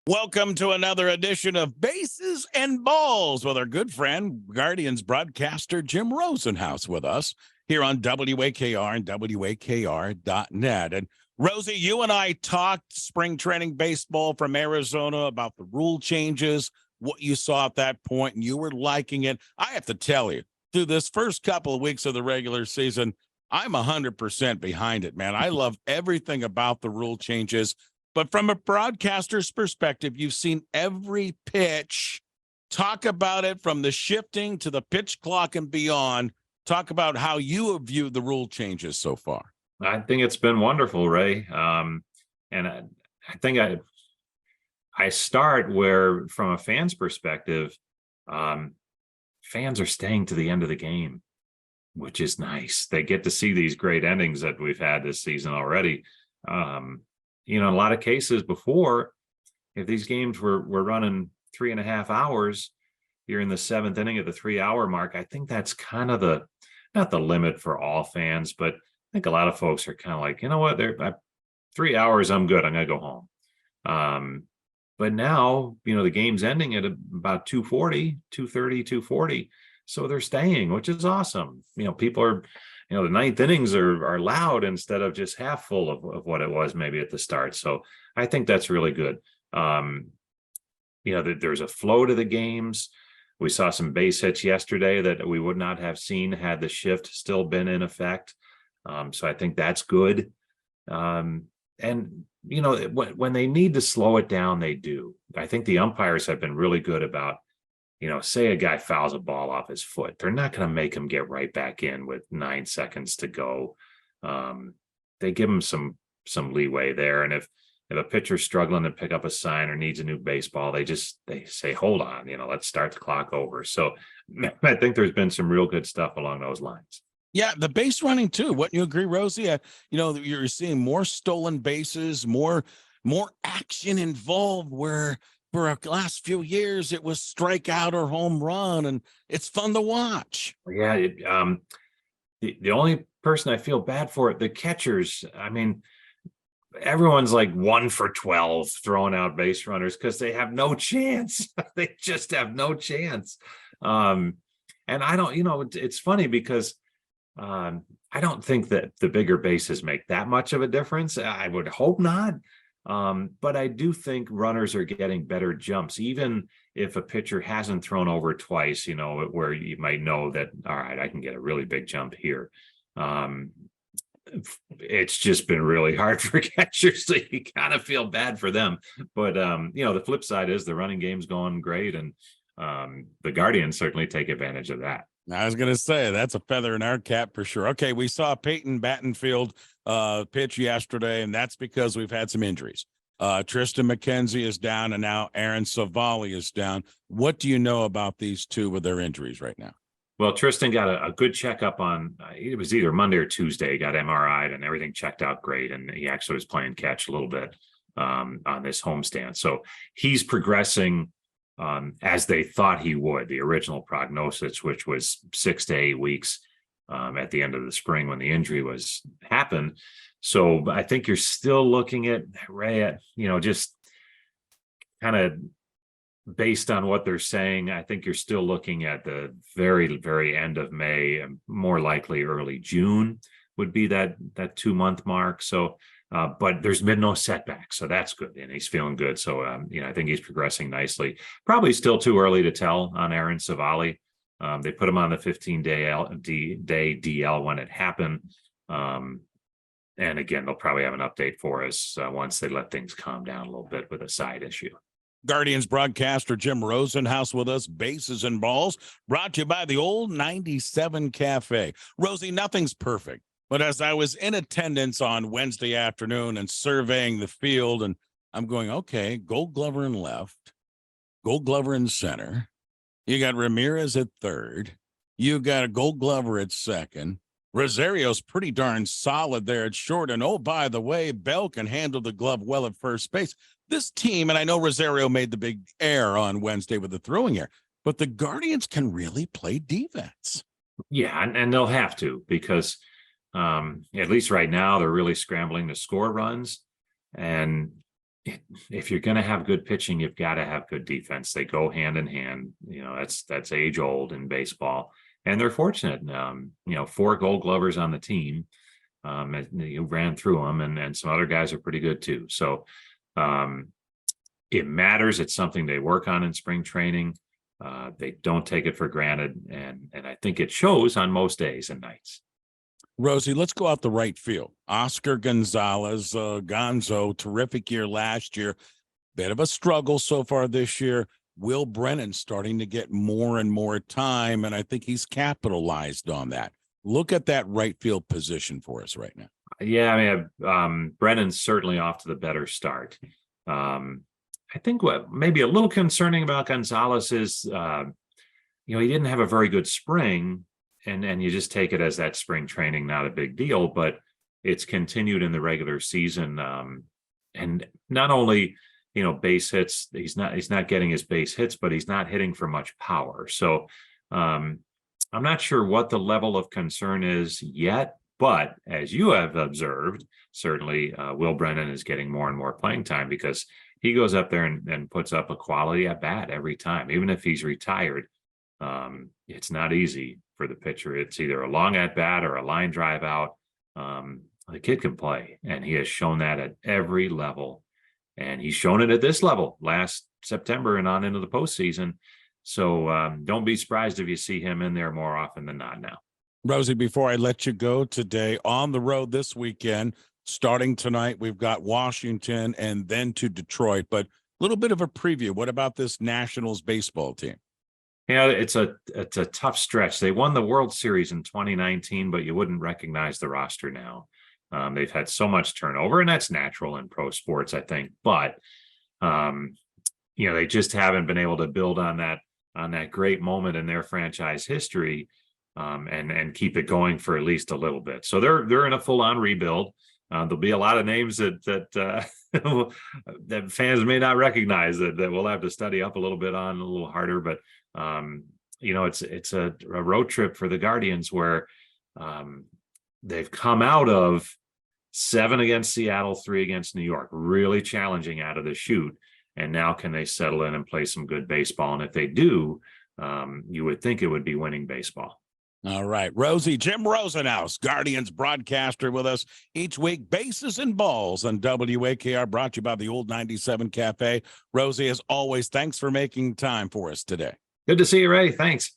Welcome to another edition of Bases and Balls with our good friend, Guardians broadcaster Jim Rosenhaus with us here on WAKR and WAKR.net. And Rosey, you and I talked spring training baseball from Arizona about the rule changes, what you saw at that point, and you were liking it. I have to tell you, through this first couple of weeks of the regular season, I'm 100% behind it, man. I love everything about the rule changes. But from a broadcaster's perspective, you've seen every pitch. Talk about it from the shifting to the pitch clock and beyond. Talk about how you have viewed the rule changes so far. I think it's been wonderful, Ray. And I think I start where, from a fan's perspective, fans are staying to the end of the game, which is nice. They get to see these great endings that we've had this season already. In a lot of cases before, if these games were running 3.5 hours, you're in the seventh inning at the 3-hour mark. I think that's kind of not the limit for all fans, but I think a lot of folks are kind of like, you know what, 3 hours, I'm good. I'm going to go home. But now, the game's ending at about 2:40, 2:30, 2:40. So they're staying, which is awesome. People are, the ninth innings are loud instead of just half full of what it was maybe at the start. So I think that's really good. There's a flow to the games. We saw some base hits yesterday that we would not have seen had the shift still been in effect. So I think that's good. And when they need to slow it down, they do. I think the umpires have been really good about, say a guy fouls a ball off his foot, they're not going to make him get right back in with 9 seconds to go. They give him some leeway there. And if a pitcher's struggling to pick up a sign or needs a new baseball, they say, hold on, let's start the clock over. So I think there's been some real good stuff along those lines. Yeah, the base running too. Wouldn't you agree, Rosey? You're seeing more stolen bases, more action involved, where for the last few years it was strikeout or home run, and it's fun to watch. Yeah, the only person I feel bad for, the catchers. I mean, everyone's like 1 for 12 throwing out base runners because they have no chance. They just have no chance. And I don't, it's funny because I don't think that the bigger bases make that much of a difference. I would hope not. But I do think runners are getting better jumps, even if a pitcher hasn't thrown over twice, where you might know that, all right, I can get a really big jump here. It's just been really hard for catchers, so you kind of feel bad for them. But, the flip side is the running game's going great, and the Guardians certainly take advantage of that. I was going to say that's a feather in our cap for sure. Okay, we saw Peyton Battenfield pitch yesterday, and that's because we've had some injuries. Tristan McKenzie is down, and now Aaron Savali is down. What do you know about these two with their injuries right now? Well, Tristan got a good checkup on, it was either Monday or Tuesday, got MRI'd, and everything checked out great, and he actually was playing catch a little bit on this homestand. So he's progressing as they thought he would. The original prognosis, which was 6 to 8 weeks at the end of the spring when the injury happened. So I think you're still looking at, Ray, just kind of based on what they're saying, I think you're still looking at the very, very end of May, and more likely early June would be that 2-month mark. So but there's been no setback, so that's good, and he's feeling good. So I think he's progressing nicely. Probably still too early to tell on Aaron Savali. They put him on the 15-day DL when it happened, and again, they'll probably have an update for us once they let things calm down a little bit with a side issue. Guardians broadcaster Jim Rosenhaus with us, Bases and Balls, brought to you by the Old 97 Cafe. Rosey, nothing's perfect. But as I was in attendance on Wednesday afternoon and surveying the field, and I'm going, okay, Gold Glover in left, Gold Glover in center. You got Ramirez at third. You got a Gold Glover at second. Rosario's pretty darn solid there at short. And oh, by the way, Bell can handle the glove well at first base. This team, and I know Rosario made the big error on Wednesday with the throwing error, but the Guardians can really play defense. Yeah, and they'll have to, because at least right now they're really scrambling to score runs, and if you're going to have good pitching, you've got to have good defense. They go hand in hand. That's age old in baseball, and they're fortunate. 4 Gold Glovers on the team. You ran through them, and some other guys are pretty good too. So it matters. It's something they work on in spring training. They don't take it for granted, and I think it shows on most days and nights. Rosey, let's go out the right field. Oscar Gonzalez, Gonzo, terrific year last year. Bit of a struggle so far this year. Will Brennan starting to get more and more time, and I think he's capitalized on that. Look at that right field position for us right now. Yeah, I mean, Brennan's certainly off to the better start. I think what maybe a little concerning about Gonzalez is, he didn't have a very good spring. And you just take it as that spring training, not a big deal, but it's continued in the regular season. And not only, base hits, he's not getting his base hits, but he's not hitting for much power. So I'm not sure what the level of concern is yet, but as you have observed, certainly Will Brennan is getting more and more playing time because he goes up there and puts up a quality at bat every time, even if he's retired. It's not easy for the pitcher. It's either a long at bat or a line drive out. The kid can play, and he has shown that at every level. And he's shown it at this level last September and on into the postseason. So don't be surprised if you see him in there more often than not now. Rosey, before I let you go today, on the road this weekend, starting tonight, we've got Washington and then to Detroit. But a little bit of a preview. What about this Nationals baseball team? It's a tough stretch. They won the World Series in 2019, but you wouldn't recognize the roster now. They've had so much turnover, and that's natural in pro sports, I think. But they just haven't been able to build on that great moment in their franchise history, and keep it going for at least a little bit. So they're in a full-on rebuild. There'll be a lot of names that that fans may not recognize that we'll have to study up a little bit on a little harder, but it's a road trip for the Guardians where they've come out of 7 against Seattle, 3 against New York, really challenging out of the chute. And now can they settle in and play some good baseball? And if they do, you would think it would be winning baseball. All right. Rosey, Jim Rosenhaus, Guardians broadcaster with us each week. Bases and Balls on WAKR, brought to you by the Old 97 Cafe. Rosey, as always, thanks for making time for us today. Good to see you, Ray. Thanks.